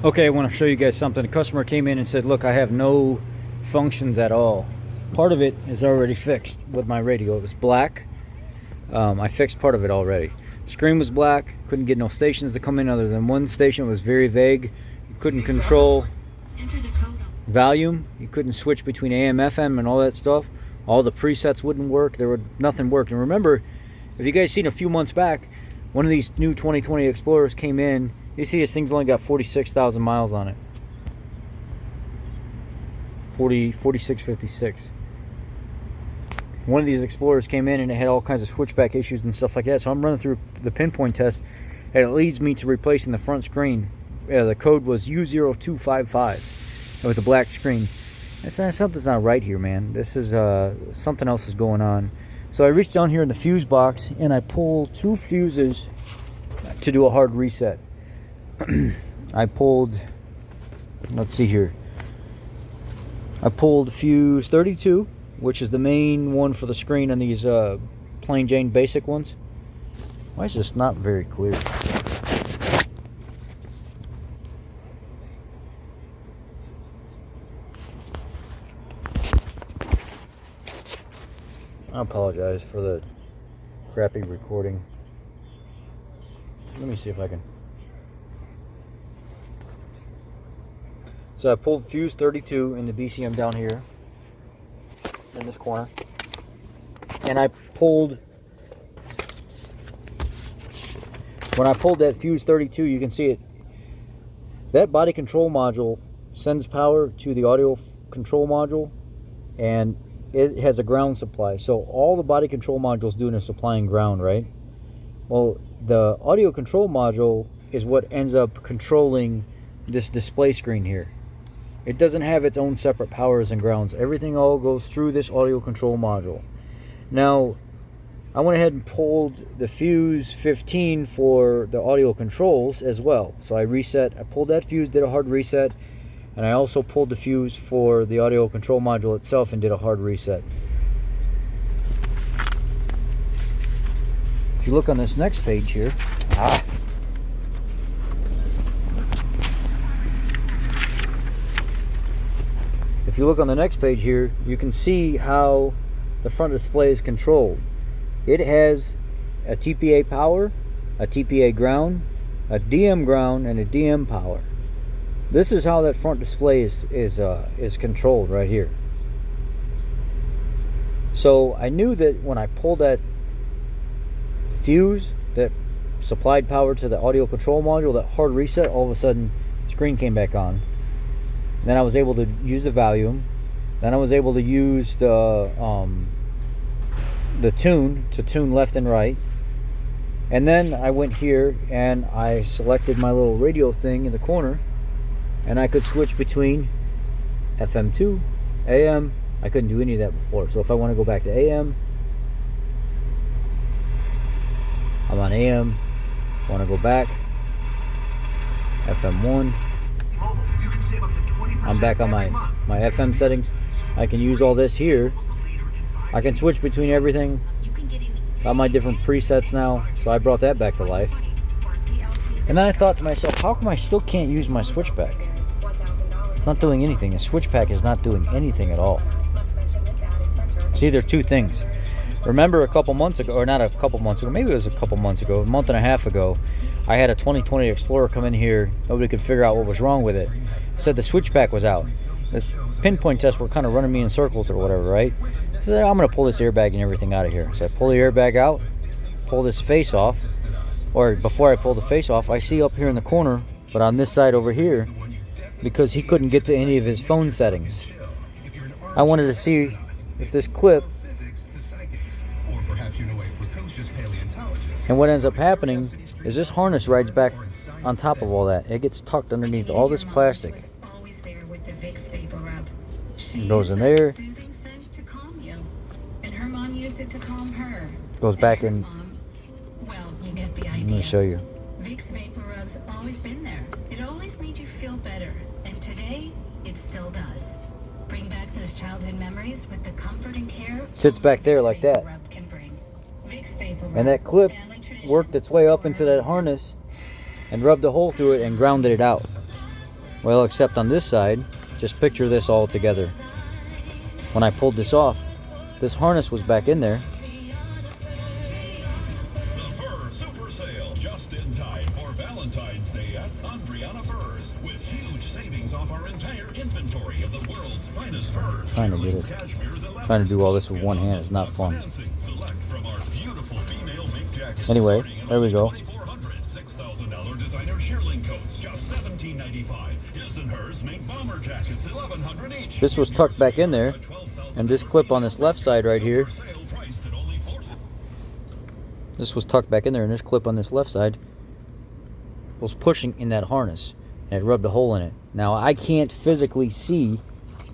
Okay, I want to show you guys something. A customer came in and said, look, I have no functions at all. Part of it is already fixed with my radio. It was black. I fixed part of it already. The screen was black. Couldn't get no stations to come in other than one station. It was very vague. You couldn't control volume. You couldn't switch between AM, FM, and all that stuff. All the presets wouldn't work. Nothing worked. And remember, if you guys seen a few months back, one of these new 2020 Explorers came in. You see this thing's only got 46,000 miles on it. 4656. One of these Explorers came in and it had all kinds of switchback issues and stuff like that. So I'm running through the pinpoint test and it leads me to replacing the front screen. The code was U0255. It was a black screen. I said, something's not right here, man. This is something else is going on. So I reached down here in the fuse box and I pulled two fuses to do a hard reset. I pulled, let's see here, I pulled fuse 32, which is the main one for the screen on these plain Jane basic ones. Why is this not very clear? I apologize for the crappy recording. Let me see if I can. So I pulled fuse 32 in the BCM down here in this corner, and I pulled, when I pulled that fuse 32, you can see it, that body control module sends power to the audio control module, and it has a ground supply. So all the body control modules doing is supplying ground, right? Well, the audio control module is what ends up controlling this display screen here. It doesn't have its own separate powers and grounds. Everything all goes through this audio control module. Now, I went ahead and pulled the fuse 15 for the audio controls as well. So I pulled that fuse, did a hard reset, and I also pulled the fuse for the audio control module itself and did a hard reset. If you look on this next page here, if you look on the next page here, you can see how the front display is controlled. It has a TPA power, a TPA ground, a DM ground, and a DM power. This is how that front display is controlled right here. So I knew that when I pulled that fuse that supplied power to the audio control module, that hard reset, all of a sudden the screen came back on. Then I was able to use the volume. Then I was able to use the tune to tune left and right. And then I went here and I selected my little radio thing in the corner, and I could switch between FM2, AM. I couldn't do any of that before. So if I want to go back to AM, I'm on AM. I want to go back, FM1. I'm back on my FM settings. I can use all this here. I can switch between everything. Got my different presets now, so I brought that back to life. And then I thought to myself, how come I still can't use my switchback? It's not doing anything. The switchback is not doing anything at all. See, there's two things. Remember a couple months ago, or not a couple months ago, maybe it was a couple months ago, a month and a half ago, I had a 2020 Explorer come in here. Nobody could figure out what was wrong with it. Said the switchback was out. This pinpoint test were kind of running me in circles or whatever, right? So I'm going to pull this airbag and everything out of here. So I pull the airbag out, pull this face off, or before I pull the face off, I see up here in the corner, but on this side over here, because he couldn't get to any of his phone settings. I wanted to see if this clip, and what ends up happening is this harness rides back on top of all that. It gets tucked underneath all this plastic. It goes in there. Goes back in. Let me show you. Vicks Vapor Rub's always been there. It always made you feel better, and today it still does. Bring back those childhood memories with the comfort and care. Sits back there like that. And that clip worked its way up into that harness and rubbed a hole through it and grounded it out. Well, except on this side, just picture this all together. When I pulled this off, this harness was back in there. The Fur Super Sale, just in time for Valentine's Day at Andriana Furs, with huge savings off our entire inventory of the world's finest furs. Trying to get it. Trying to do all this with one hand is not fun. Anyway, there we go. $6,000 designer shearling coats, just $17.95. His and hers make bomber jackets, $1,100 each. This was tucked back in there, and this clip on this left side right here. This was tucked back in there, and this clip on this left side was pushing in that harness, and it rubbed a hole in it. Now, I can't physically see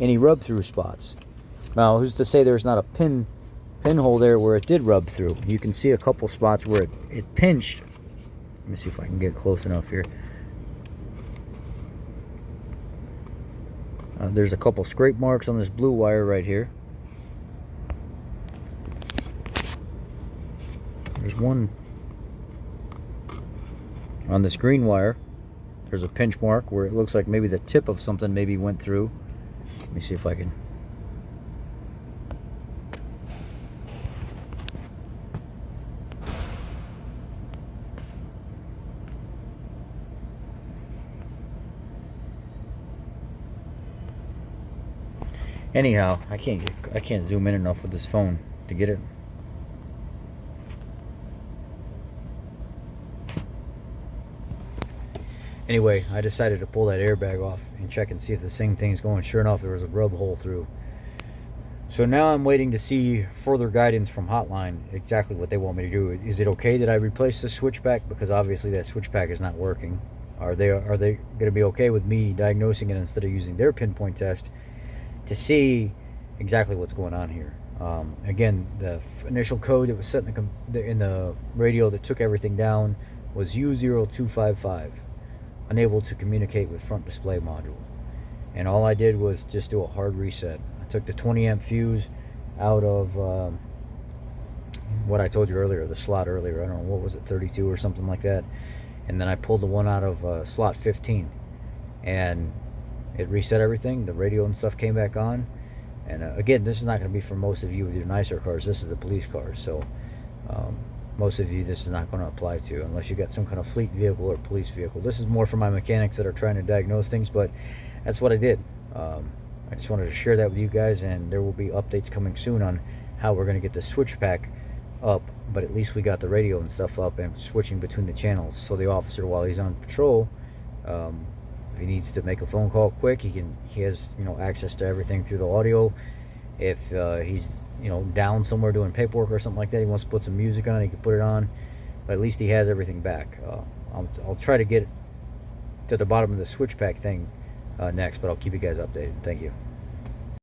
any rub-through spots. Now, who's to say there's not a pinhole there where it did rub through? You can see a couple spots where it pinched. Let me see if I can get close enough here. There's a couple scrape marks on this blue wire right here. There's one on this green wire. There's a pinch mark where it looks like maybe the tip of something maybe went through. Let me see if I can. Anyhow, I can't zoom in enough with this phone to get it. Anyway, I decided to pull that airbag off and check and see if the same thing's going. Sure enough, there was a rub hole through. So now I'm waiting to see further guidance from Hotline, exactly what they want me to do. Is it okay that I replace the switchback? Because obviously that switchback is not working. Are they going to be okay with me diagnosing it instead of using their pinpoint test to see exactly what's going on here? Again, the initial code that was set in the radio that took everything down was U0255. Unable to communicate with front display module. And all I did was just do a hard reset. I took the 20 amp fuse out of what I told you earlier, the slot earlier. I don't know, what was it, 32 or something like that. And then I pulled the one out of slot 15. And it reset everything. The radio and stuff came back on. And again, this is not going to be for most of you with your nicer cars. This is the police cars. So most of you, this is not going to apply to unless you got some kind of fleet vehicle or police vehicle. This is more for my mechanics that are trying to diagnose things, but that's what I did. I just wanted to share that with you guys, and there will be updates coming soon on how we're going to get the switch pack up, but at least we got the radio and stuff up and switching between the channels. So the officer, while he's on patrol, if he needs to make a phone call quick, he has access to everything through the audio. If he's down somewhere doing paperwork or something like that, he wants to put some music on, he can put it on, but at least he has everything back. I'll try to get to the bottom of the switch pack thing next, but I'll keep you guys updated. Thank you.